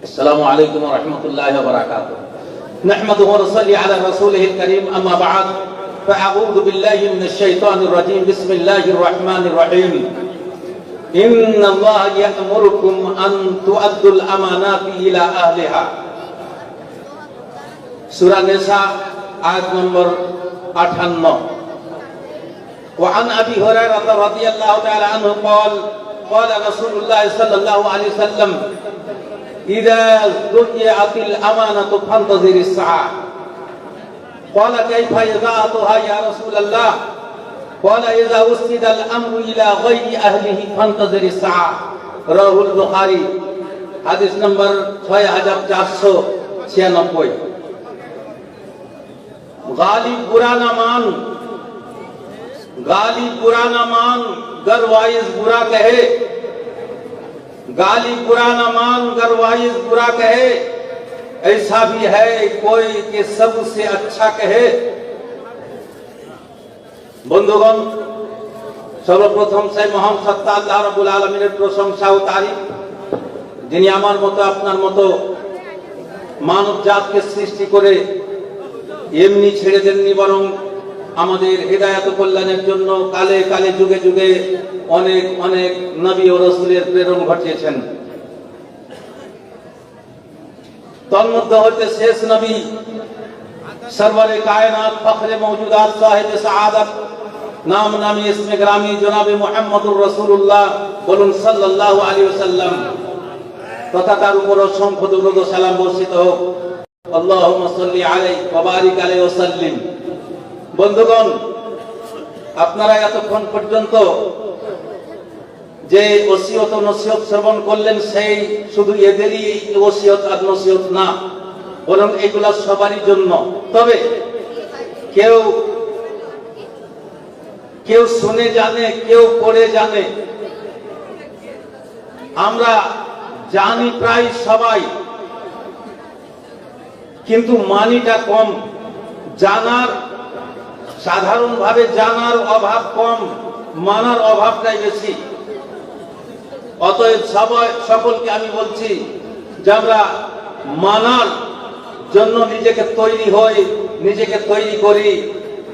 السلام عليكم ورحمة الله وبركاته. نحمده ونصلي على رسوله الكريم. أما بعد فأعوذ بالله من الشيطان الرجيم. بسم الله الرحمن الرحيم. إن الله يأمركم أن تؤدوا الأمانات إلى أهلها. سورة النساء آية نمبر 58. وعن أبي هريرة رضي الله تعالى عنه قال رسول الله صلى الله عليه وسلم: إذا ضيعت الأمانة فانتظر الساعة. قال: كيف إضاعتها يا رسول الله؟ قال: إذا وسد الأمر إلى غير أهله فانتظر الساعة. رواه البخاري. حديث نمبر 6496. गालिब बुरा ना मान, गालिब बुरा ना मान, गर वाइज बुरा कहे। गालिब बुरा ना मान, गर वाइज बुरा कहे। ऐसा भी है कोई कि सबसे अच्छा कहे। বন্ধুগণ, সর্বপ্রথম সেই মহান সত্তা আল্লাহ রাব্বুল আলামিনের প্রশংসা ও তারিফ, যিনি আমার মতো আপনার মতো মানব জাতকে সৃষ্টি করে এমনি ছেড়ে দেননি, বরং আমাদের হেদায়েত কল্যাণের জন্য কালে কালে যুগে যুগে অনেক অনেক নবী ও রাসূলের প্রেরণ ঘটিয়েছেন। তন্মধ্যে হতে শেষ নবী সরওয়ারে কায়নাত, ফখরে মওজুদাত, সাহেবে সাআদাত, নাম নামি ইসমে গ্রামি জনাবে মুহাম্মদুর রাসূলুল্লাহ, বলুন সাল্লাল্লাহু আলাইহি ওয়াসাল্লাম, তথা তার উপর অসংখ্য দুরূদ ও সালাম বর্ষিত হোক। আল্লাহুম্মা সাল্লি আলাইহি ওয়া বারিক আলাইহি ওয়া সাল্লিম। বন্ধুগণ, আপনারা এতক্ষণ পর্যন্ত যে ওসিয়ত ও নসিহত শ্রবণ করলেন, সেই শুধু এদেরই ওসিয়ত আর নসিহত না, বরং এগুলা সবারই জন্য। তবে কেউ কেউ শুনে জানে, কেউ পড়ে জানে। আমরা জানি প্রায় সবাই, কিন্তু মানিটা কম। জানার, সাধারণভাবে জানার অভাব কম, মানার অভাবটাই বেশি। অতএব সকলকে আমি বলছি যে আমরা মানার জন্য নিজেকে তৈরি হই, নিজেকে তৈরি করি।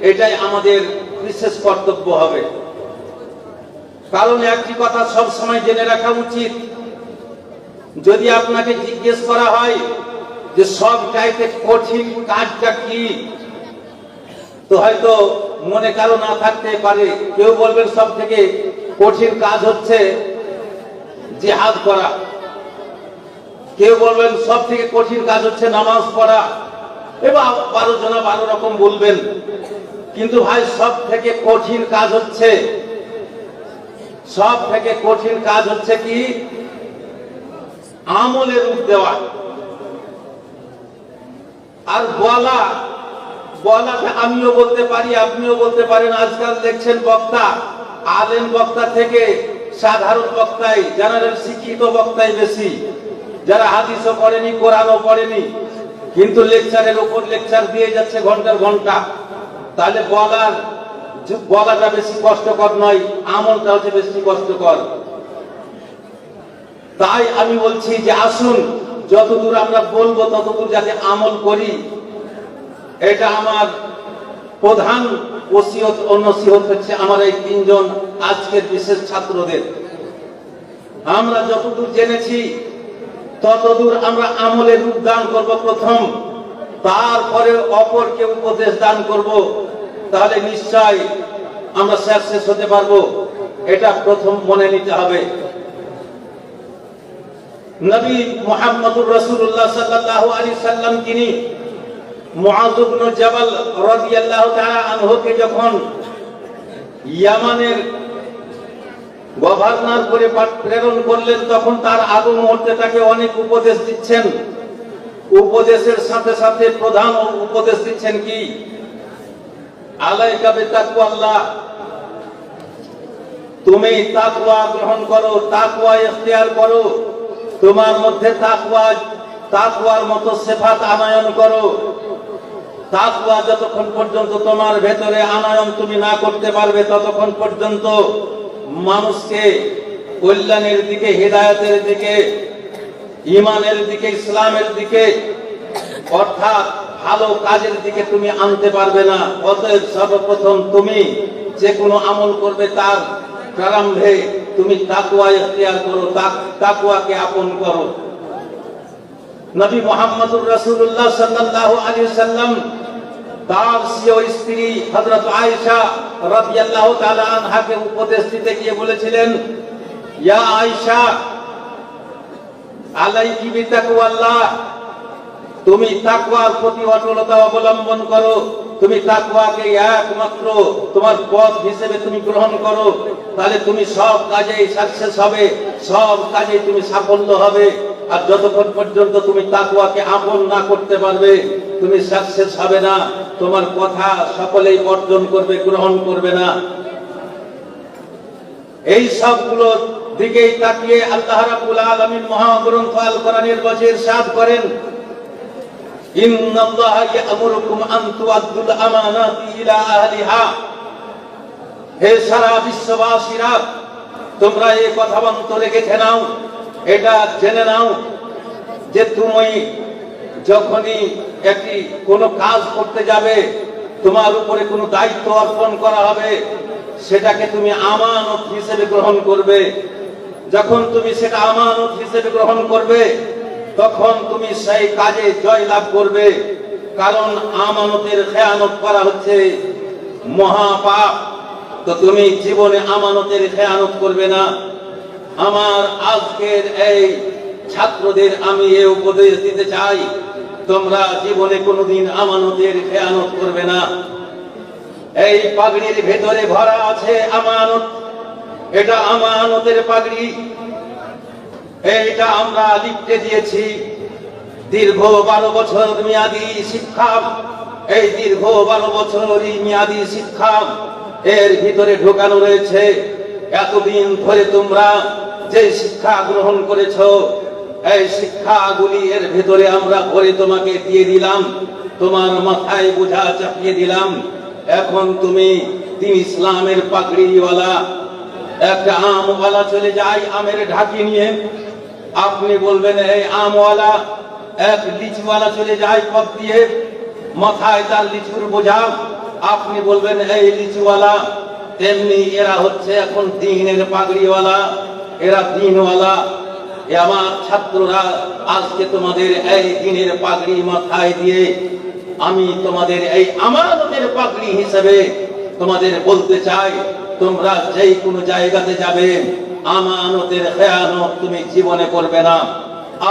এটাই আমাদের বিশেষ কর্তব্য হবে। কারণ একটি কথা সব সময় জেনে রাখা উচিত, যদি আপনাকে জিজ্ঞেস করা হয় যে সব চাইতে কঠিন কাজটা কি, তো হয়তো মনে কারো না থাকতে পারে। কেউ বলবেন সব থেকে কঠিন কাজ হচ্ছে জিহাদ করা, কেউ বলবেন সব থেকে কঠিন কাজ হচ্ছে নামাজ পড়া, এবার 12 জনা 12 রকম বলবেন। কিন্তু ভাই, সব থেকে কঠিন কাজ হচ্ছে, সব থেকে কঠিন কাজ হচ্ছে কি? আমলে রূপ দেওয়া। আর বলাটা আমিও বলতে পারি, আপনিও বলতে পারেন। আজকাল দেখছেন বক্তা, আলেম বক্তা থেকে সাধারণ বক্তাই, জেনারেল শিক্ষিত বক্তাই বেশি, যারা হাদিসও পড়েনি, কোরআনও পড়েনি, কিন্তু লেকচারের উপর লেকচার দিয়ে যাচ্ছে ঘন্টার ঘন্টা। তাহলে বলাটা বেশি কষ্টকর নয়, আমলটা হচ্ছে বেশি কষ্টকর। তাই আমি বলছি যে আসুন, যতদূর আমরা বলবো ততদূর যাতে আমল করি। এটা আমার প্রধান ওসিয়ত ও নসিহত হচ্ছে আমার এই 3 জন আজকের বিশেষ ছাত্রদের। আমরা যতদূর জেনেছি ততদূর আমরা আমলে রূপ দান করব প্রথম, তারপরে অপরকে উপদেশ দান করব। তাহলে নিশ্চয় আমরা শেষ হতে পারবো। এটা প্রথম মনে নিতে হবে। নবী মুহাম্মদুর রাসূলুল্লাহ সাল্লাল্লাহু আলাইহি সাল্লাম, তিনি মুআয ইবনে জাবাল রাদিয়াল্লাহু তাআলা আনহুকে যখন ইয়ামানের গভর্নর করে প্রেরণ করলেন, তখন তার আগ মুহূর্তে তাকে অনেক উপদেশ দিচ্ছেন। উপদেশের সাথে সাথে প্রধান উপদেশ দিচ্ছেন কি? আলাইকা বিতাকওয়াল্লাহ, তুমি তাকওয়া গ্রহণ করো, তাকওয়া ইখতিয়ার করো, তোমার মধ্যে তাকওয়ার মতো সিফাত আনয়ন করো। তাকওয়া যতক্ষণ পর্যন্ত তোমার ভেতরে আনয়ন তুমি না করতে পারবে, ততক্ষণ পর্যন্ত মানুষকে কল্যাণের দিকে, হেদায়েতের দিকে ঈমানের দিকে, ইসলামের দিকে, অর্থাৎ ভালো কাজের দিকে তুমি আনতে পারবে না। অতএব সর্বপ্রথম তুমি যে কোনো আমল করবে তার প্রারম্ভে তুমি তাকওয়া ইখতিয়ার করো, তাকওয়াকে আপন করো। নবী মুহাম্মদুর রাসূলুল্লাহ সাল্লাল্লাহু আলাইহি ওয়াসাল্লাম তার স্ত্রী স্ত্রী হযরত আয়েশা রাদিয়াল্লাহু তাআলা আনহাকে উপদেশ দিতে গিয়ে বলেছিলেন, ইয়া আয়েশা আলাইকি বিতাকওয়াল্লাহ, তুমি তাকওয়ার প্রতি অটলতা অবলম্বন করো, তুমি তাকওয়াকে একমাত্র তোমার পথ হিসেবে তুমি গ্রহণ করো, তাহলে তুমি সব কাজেই সাকসেস হবে, সব কাজেই তুমি সাফল্য হবে। আর যতক্ষণ পর্যন্ত তুমি তাকওয়াকে আপন না করতে পারবে তুমি সাকসেস হবে না, তোমার কথা সকলেই বর্জন করবে, গ্রহণ করবে না। এই সবগুলোর দিকেই তাকিয়ে আল্লাহ রাব্বুল আলামিন মহাগ্রন্থ আল কোরআনের মাঝে ইরশাদ করেন, ইন্নাল্লাহা ইয়া'মুরুকুম আন তু'আদ্দুল আমানাতি ইলা আহলিহা। হে সারা বিশ্ববাসীরা, তোমরা এই কথা অন্তরে গেঁথে নাও, এটা জেনে নাও যে তুমি যখনই একটি কোনো কাজ করতে যাবে, তোমার উপরে কোনো দায়িত্ব অর্পণ করা হবে, সেটাকে তুমি আমানত হিসেবে গ্রহণ করবে। যখন তুমি সেটা আমানত হিসেবে গ্রহণ করবে তখন তুমি সেই কাজে জয় লাভ করবে। কারণ আমানতের খেয়ানত করা হচ্ছে মহাপাপ। তো তুমি জীবনে আমানতের খেয়ানত করবে না। আমার আজকের এই ছাত্রদের আমি এই উপদেশ দিতে চাই, তোমরা জীবনে কোনোদিন আমানতের খেয়ানত করবে না। এই পাগড়ির ভেতরে ভরা আছে আমানত, এটা আমানতের পাগড়ি। এইটা আমরা লিখতে দিয়েছি দীর্ঘ 12 বছর মেয়াদী শিক্ষা। এই দীর্ঘ 12 বছরই মেয়াদী শিক্ষা এর ভিতরে ঢোকানো রয়েছে। এতদিন ধরে তোমরা যে শিক্ষা গ্রহণ করেছো, এই শিক্ষাগুলি এর ভেতরে আমরা ভরে তোমাকে দিয়ে দিলাম, তোমার মাথায় বোঝা চাপিয়ে দিলাম। এখন তুমি দিন ইসলামের পাগড়িওয়ালা। একটা আমওয়ালা চলে যায় আমের ঢাকি নিয়ে, আপনি বলবেন এই আমওয়ালা। এক লিচুওয়ালা চলে যায় পথ দিয়ে, মাথায় তার লিচুর বোঝা, আপনি বলবেন এই লিচুওয়ালা। তেমনি এরা হচ্ছে এখন দ্বীনের পাগড়িওয়ালা, এরা দ্বীনওয়ালা। আমার ছাত্ররা, আজকে তোমাদের এই দ্বীনের পাগড়ি মাথায় দিয়ে আমি তোমাদের এই আমানতের পাগড়ি হিসেবে তোমাদের বলতে চাই, তোমরা যেই কোনো জায়গাতে যাবে আমানতের খেয়ানত তুমি জীবনে করবে না।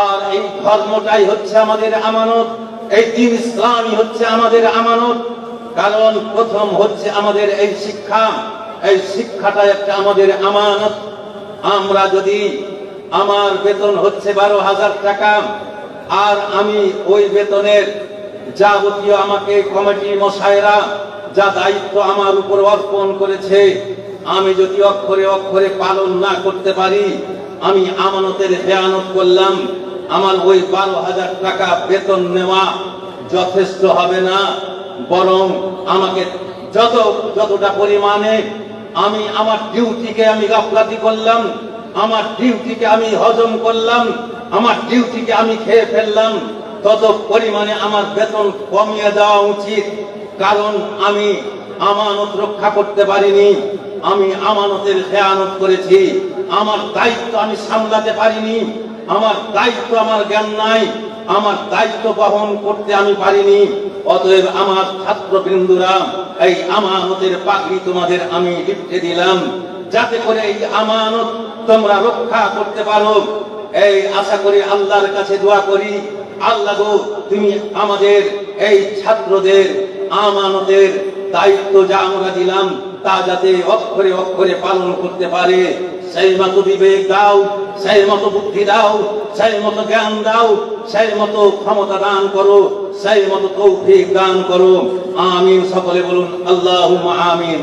আর এই ধর্মটাই হচ্ছে আমাদের আমানত, এই দ্বীন ইসলামই হচ্ছে আমাদের আমানত। কারণ প্রথম হচ্ছে আমাদের এই শিক্ষা, এই শিক্ষাটা একটা আমাদের আমানত। আমরা যদি, আমার বেতন হচ্ছে 12,000 টাকা, আর আমি ওই বেতনের যাবতীয় আমাকে কমিটি মশায়েরা যা দায়িত্ব আমার উপর অর্পণ করেছে, আমি যদি অক্ষরে অক্ষরে পালন না করতে পারি, আমি আমানতের খেয়ানত করলাম। আমার ওই 12,000 টাকা বেতন নেওয়া যথেষ্ট হবে না, বরং আমাকে যতটা পরিমাণে আমি আমার ডিউটিকে আমি গাফলাতি করলাম, আমার ডিউটিকে আমি হজম করলাম, আমার ডিউটিকে আমি খেয়ে ফেললাম, তত পরিমাণে আমার বেতন কমিয়ে দেওয়া উচিত। কারণ আমি আমানত রক্ষা করতে পারিনি, আমি আমানতের খেয়ানত করেছি, আমার দায়িত্ব আমি সামলাতে পারিনি, আমার দায়িত্ব আমার জ্ঞান নাই, আমার দায়িত্ব বহন করতে আমি পারিনি। অতএব আমার ছাত্রবৃন্দুরা, এই আমানতের পাগড়ি তোমাদের আমি লিখতে দিলাম, যাতে করে এই আমানত তোমরা রক্ষা করতে পারো। এই আশা করি, আল্লাহর কাছে দোয়া করি, আল্লাহ গো, তুমি আমাদের এই ছাত্রদের আমানতের দায়িত্ব যা আমরা দিলাম তা যাতে অক্ষরে অক্ষরে পালন করতে পারে, সেই মতো বিবেক দাও, সেই মতো বুদ্ধি দাও, সেই মতো জ্ঞান দাও, সেই মতো ক্ষমতা দান করো, সেই মতো তৌফিক দান করো। আমিন। সকলে বলুন আল্লাহুম্মা আমিন।